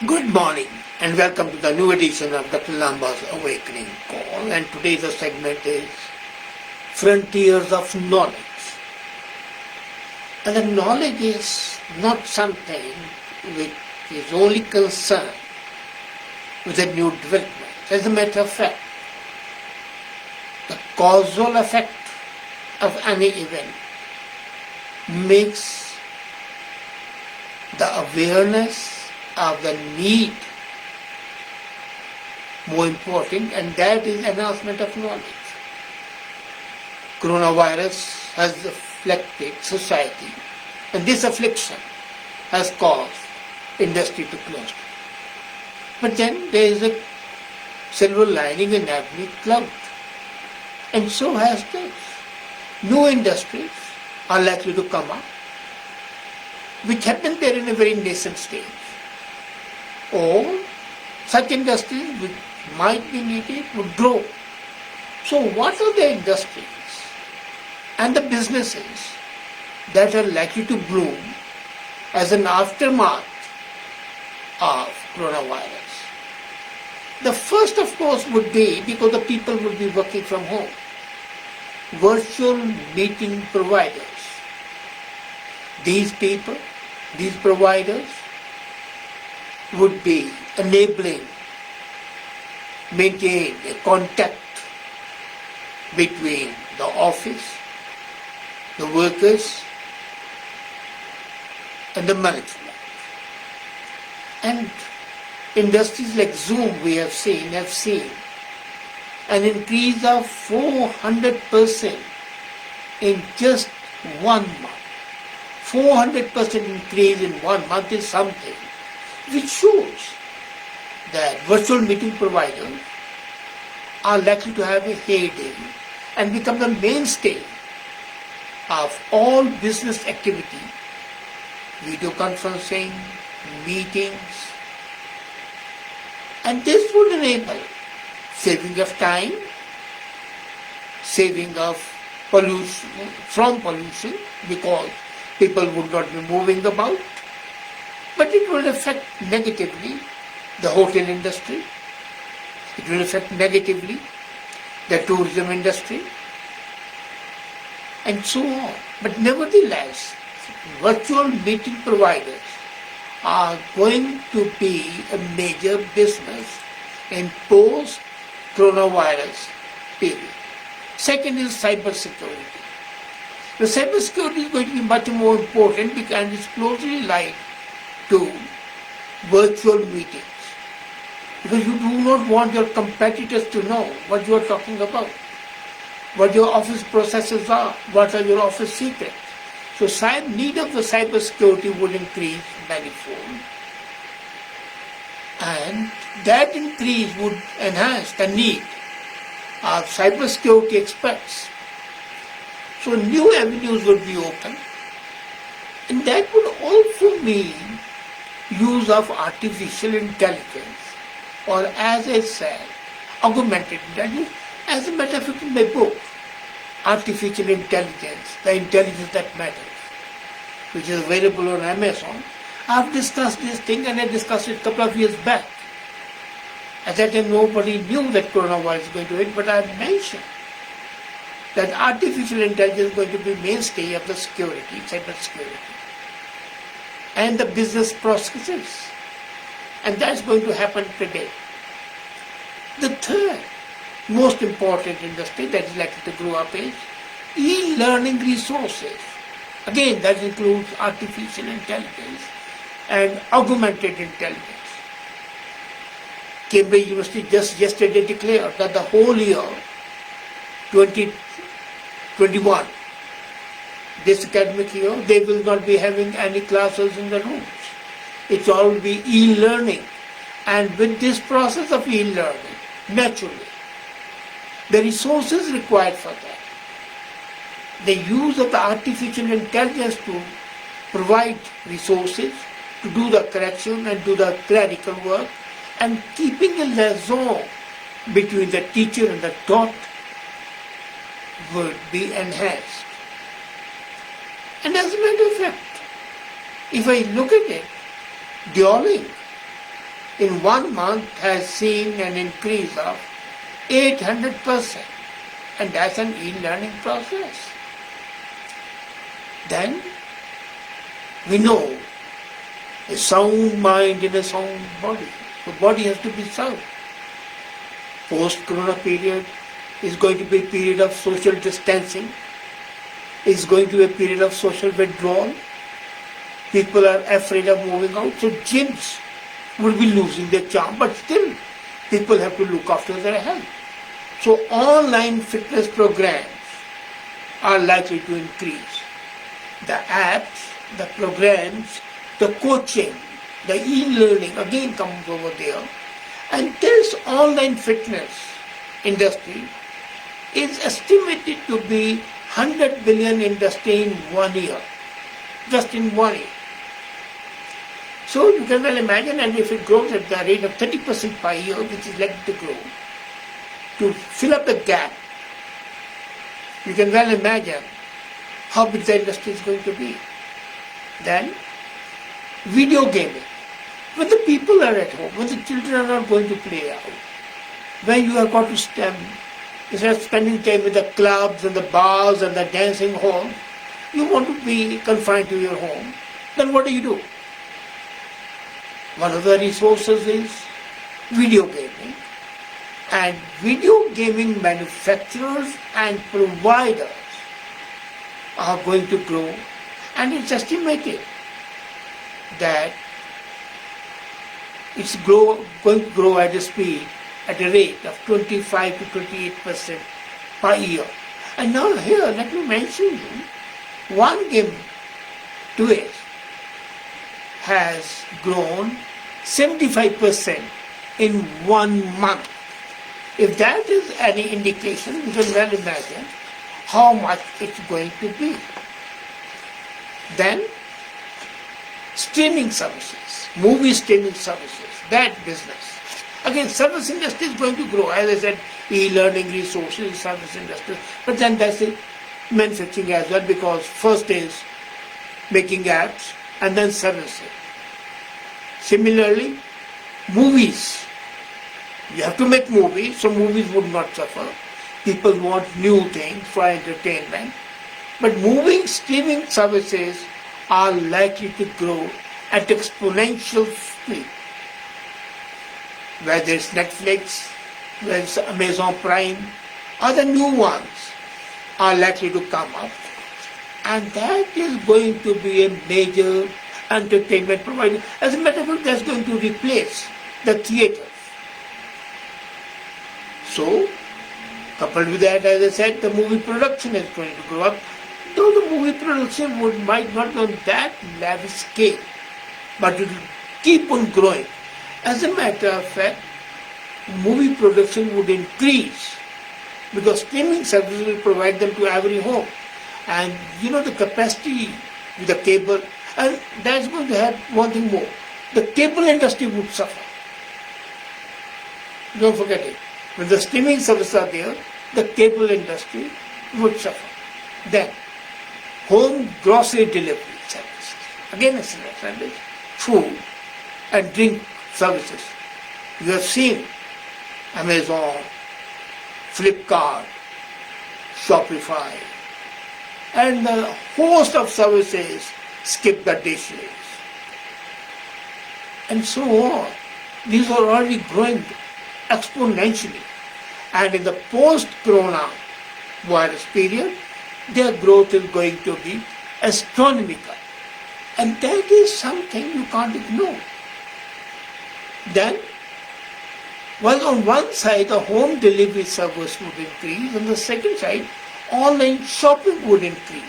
Good morning and welcome to the new edition of Dr. Lamba's Awakening Call, and today's segment is Frontiers of Knowledge. And the knowledge is not something which is only concerned with a new development. As a matter of fact, the causal effect of any event makes the awareness of the need more important, and that is enhancement of knowledge. Coronavirus has afflicted society, and this affliction has caused industry to close. But then there is a silver lining in every cloud, and so has this. New industries are likely to come up, which have been there in a very nascent stage. Or such industries which might be needed would grow. So what are the industries and the businesses that are likely to bloom as an aftermath of coronavirus? The first, of course, would be, because the people would be working from home, virtual meeting providers. These people, these providers, would be enabling, maintain a contact between the office, the workers, and the management. And industries like Zoom we have seen an increase of 400% in just 1 month. 400% increase in 1 month is something which shows that virtual meeting providers are likely to have a heyday and become the mainstay of all business activity, video conferencing, meetings, and this would enable saving of time, saving of pollution, because people would not be moving about. But it will affect negatively the hotel industry, it will affect negatively the tourism industry, and so on. But nevertheless, virtual meeting providers are going to be a major business in post-coronavirus period. Second is cybersecurity. The cybersecurity is going to be much more important because it's closely linked to virtual meetings, because you do not want your competitors to know what you are talking about, what your office processes are, what are your office secrets. So need of the cybersecurity would increase manifold, and that increase would enhance the need of cybersecurity experts. So new avenues would be open, and that would also mean use of artificial intelligence, or as I said, augmented intelligence. As a matter of fact, in my book, Artificial Intelligence, the Intelligence That Matters, which is available on Amazon, I have discussed this thing, and I discussed it a couple of years back. At that time, nobody knew that coronavirus was going to hit, but I had mentioned that artificial intelligence is going to be mainstay of the security, cyber security, and the business processes. And that's going to happen today. The third most important industry that is likely to grow up is e-learning resources. Again, that includes artificial intelligence and augmented intelligence. Cambridge University just yesterday declared that the whole year 2021, this academic year, they will not be having any classes in the rooms. It all will be e-learning. And with this process of e-learning, naturally, the resources required for that, the use of the artificial intelligence to provide resources to do the correction and do the clerical work, and keeping a liaison between the teacher and the taught would be enhanced. And as a matter of fact, if I look at it, during in 1 month has seen an increase of 800%. And that's an e-learning process. Then we know a sound mind in a sound body. The body has to be sound. Post-corona period is going to be a period of social distancing. It's going to be a period of social withdrawal. People are afraid of moving out, so gyms will be losing their charm, but still people have to look after their health. So online fitness programs are likely to increase. The apps, the programs, the coaching, the e-learning again comes over there. And this online fitness industry is estimated to be 100 billion industry in 1 year, just in 1 year. So you can well imagine, and if it grows at the rate of 30% per year, which is likely to grow, to fill up the gap, you can well imagine how big the industry is going to be. Then, video gaming. When the people are at home, when the children are not going to play out, when you have got to stand, instead of spending time with the clubs and the bars and the dancing halls, you want to be confined to your home, then what do? One of the resources is video gaming. And video gaming manufacturers and providers are going to grow, and it's estimated that it's going to grow at a rate of 25 to 28% per year. And now here, let me mention you, one game to it has grown 75% in 1 month. If that is any indication, you can well imagine how much it's going to be. Then, streaming services, movie streaming services, that business. Again, service industry is going to grow. As I said, e-learning resources, service industry. But then that's the manufacturing as well, because first is making apps and then services. Similarly, movies. You have to make movies, so movies would not suffer. People want new things for entertainment. But moving streaming services are likely to grow at exponential speed. Whether it's Netflix, whether it's Amazon Prime, other new ones are likely to come up. And that is going to be a major entertainment provider. As a matter of fact, that's going to replace the theaters. So, coupled with that, as I said, the movie production is going to grow up. Though the movie production might not be on that lavish scale, but it will keep on growing. As a matter of fact, movie production would increase because streaming services will provide them to every home. And the capacity with the cable, and that's going to have one thing more. The cable industry would suffer. Don't forget it. When the streaming services are there, the cable industry would suffer. Then, home grocery delivery services. Again, it's a service. Food and drink services. You have seen Amazon, Flipkart, Shopify, and a host of services, skip the dishes, and so on. These are already growing exponentially. And in the post-corona virus period, their growth is going to be astronomical. And that is something you can't ignore. Then, while on one side the home delivery service would increase, on the second side, online shopping would increase.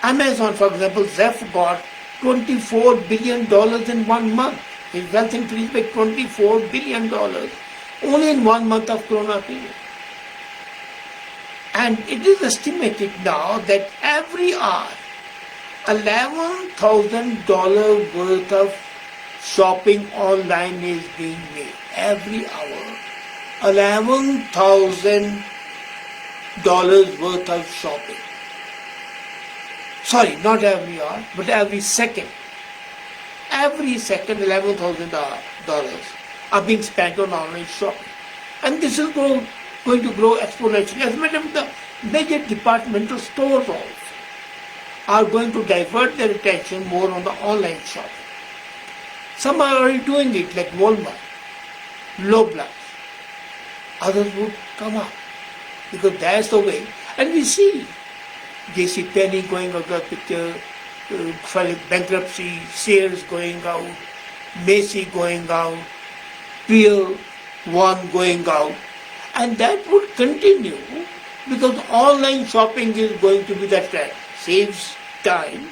Amazon, for example, Jeff got $24 billion in 1 month. His wealth increased by $24 billion only in 1 month of corona period. And it is estimated now that every hour, $11,000 worth of shopping online is being made. Every hour, $11,000 worth of shopping. Sorry, not every hour, but every second. Every second, $11,000 dollars are being spent on online shopping. And this is going to grow exponentially. As a matter of fact, the major departmental stores also are going to divert their attention more on the online shopping. Some are already doing it, like Walmart, Loblaws. Others would come up because that's the way. And we see J.C. Penney going out of the picture, filing bankruptcy, Sears going out, Macy going out, Pier 1 going out. And that would continue because online shopping is going to be the trend. Saves time,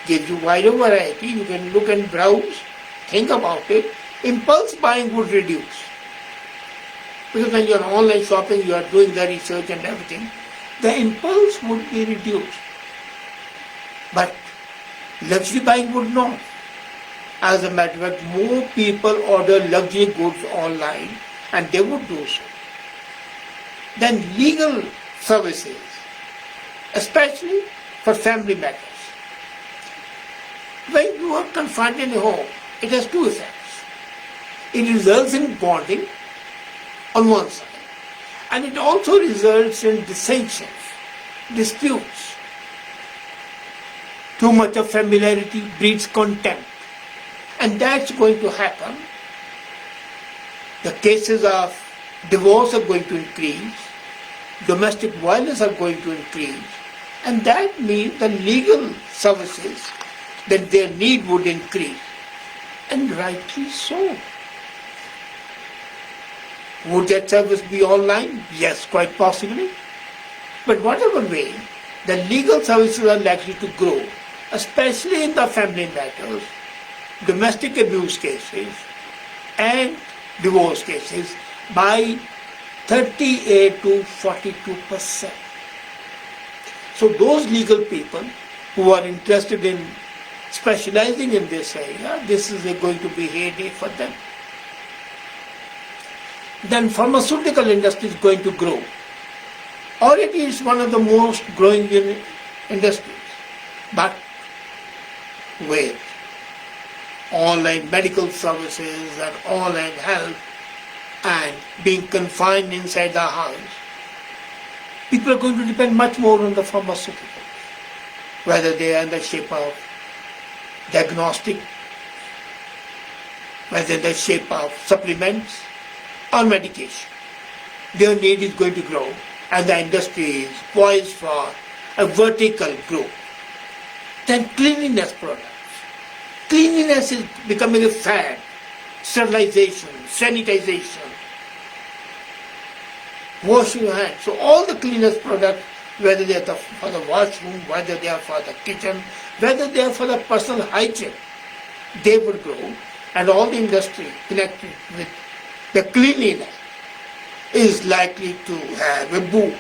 gives you wider variety, you can look and browse, think about it. Impulse buying would reduce. Because when you're online shopping, you are doing the research and everything, the impulse would be reduced. But luxury buying would not. As a matter of fact, more people order luxury goods online, and they would do so. Then legal services, especially for family matters. When you are confined in a home, it has two effects. It results in bonding on one side, and it also results in dissensions, disputes. Too much of familiarity breeds contempt, and that's going to happen. The cases of divorce are going to increase, domestic violence are going to increase, and that means the legal services, that their need would increase, and rightly so. Would that service be online? Yes, quite possibly. But whatever way, the legal services are likely to grow, especially in the family matters, domestic abuse cases, and divorce cases, by 38 to 42%. So those legal people who are interested in specializing in this area, this is going to be heyday for them. Then pharmaceutical industry is going to grow. Already it's one of the most growing industries. But wait, online medical services and online health and being confined inside the house, people are going to depend much more on the pharmaceuticals, whether they are in the shape of diagnostic, whether in the shape of supplements or medication. Their need is going to grow, and the industry is poised for a vertical growth. Then cleanliness products. Cleanliness is becoming a fad. Sterilization, sanitization, washing your hands. So all the cleanliness products, whether they are for the washroom, whether they are for the kitchen, whether they are for the personal hygiene, they would grow, and all the industry connected with the cleanliness is likely to have a boom.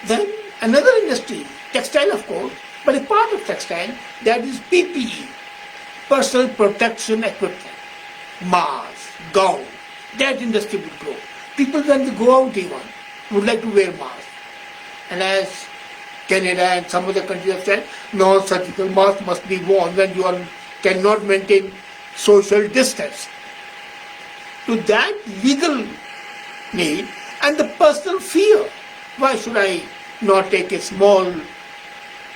Then another industry, textile of course, but a part of textile, that is PPE, personal protection equipment, masks, gowns, that industry would grow. People when they go out even would like to wear masks. And as Canada and some other countries have said, non-surgical masks must be worn when you cannot maintain social distance. To that legal need and the personal fear, why should I not take a small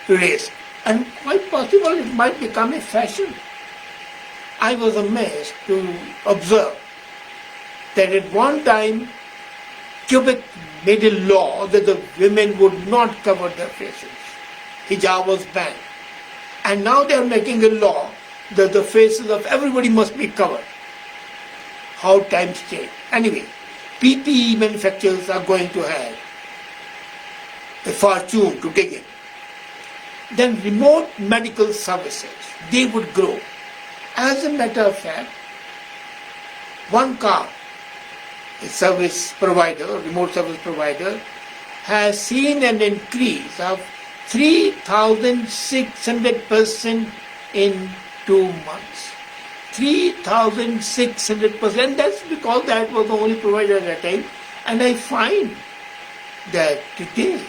risk? And quite possible it might become a fashion. I was amazed to observe that at one time Quebec made a law that the women would not cover their faces. Hijab was banned. And now they are making a law that the faces of everybody must be covered. How times change. Anyway, PPE manufacturers are going to have a fortune to dig in. Then remote medical services, they would grow. As a matter of fact, one car, a service provider, remote service provider, has seen an increase of 3,600% in 2 months. 3,600%. That's because that was the only provider at that time. And I find that today,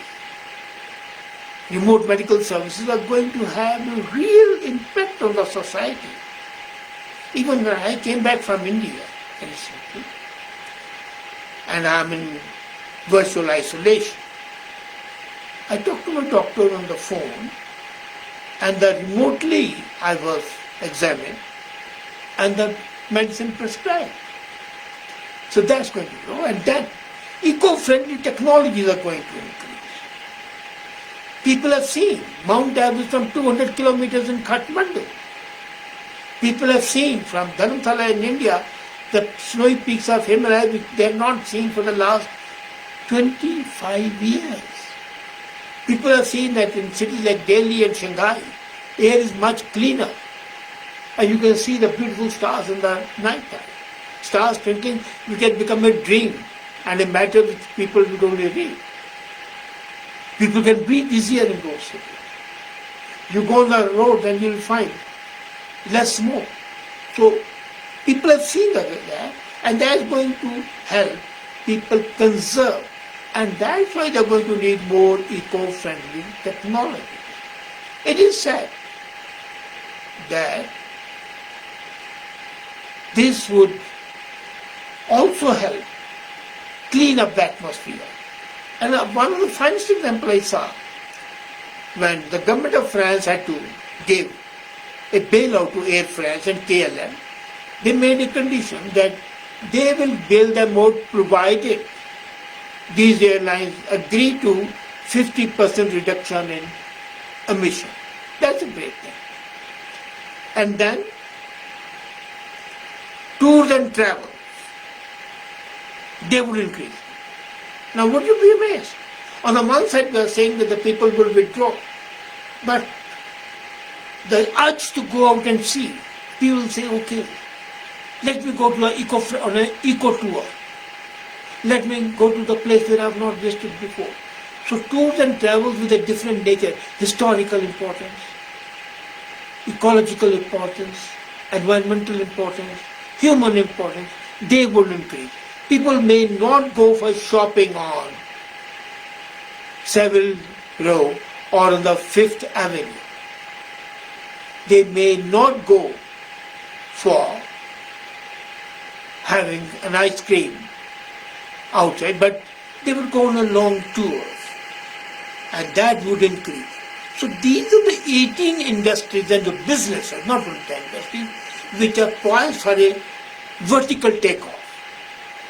remote medical services are going to have a real impact on the society. Even when I came back from India recently, and I'm in virtual isolation, I talked to my doctor on the phone, and remotely I was examined, and the medicine prescribed. So that's going to grow, and that eco-friendly technologies are going to increase. People have seen Mount Everest from 200 kilometers in Kathmandu. People have seen from Dharamsala in India the snowy peaks of Himalaya which they have not seen for the last 25 years. People have seen that in cities like Delhi and Shanghai, air is much cleaner. And you can see the beautiful stars in the night time. Stars twinkling, which can become a dream and a matter which people would only read. People can breathe easier in those cities. You go on the road and you'll find less smoke. So people have seen that, and that's going to help people conserve. And that's why they're going to need more eco-friendly technology. It is said that this would also help clean up the atmosphere. And one of the finest examples I saw, when the government of France had to give a bailout to Air France and KLM, they made a condition that they will bail them out provided these airlines agree to 50% reduction in emission. That's a great thing. And then tours and travel, they would increase. Now would you be amazed? On the one side we are saying that the people will withdraw, but the urge to go out and see, people say, okay, let me go to an eco tour. Let me go to the place where I have not visited before. So tours and travels with a different nature, historical importance, ecological importance, environmental importance, human importance, they would increase. People may not go for shopping on Savile Row or on the Fifth Avenue. They may not go for having an ice cream outside, but they would go on a long tour, and that would increase. So these are the 18 industries and the businesses, not only the industries, which are poised for a vertical takeoff,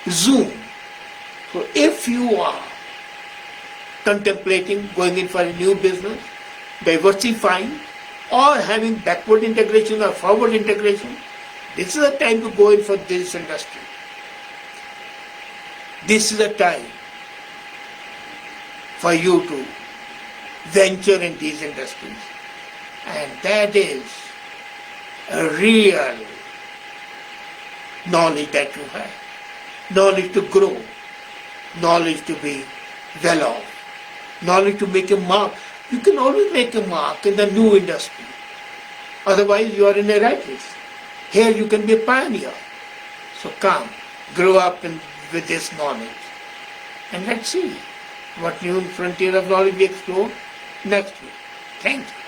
zoom. So if you are contemplating going in for a new business, diversifying, or having backward integration or forward integration, this is the time to go in for this industry. This is the time for you to venture in these industries. And that is a real knowledge that you have. Knowledge to grow, knowledge to be well off, knowledge to make a mark. You can always make a mark in the new industry. Otherwise you are in a rat race. Here you can be a pioneer. So come, grow up with this knowledge. And let's see what new frontier of knowledge we explore next week. Thank you.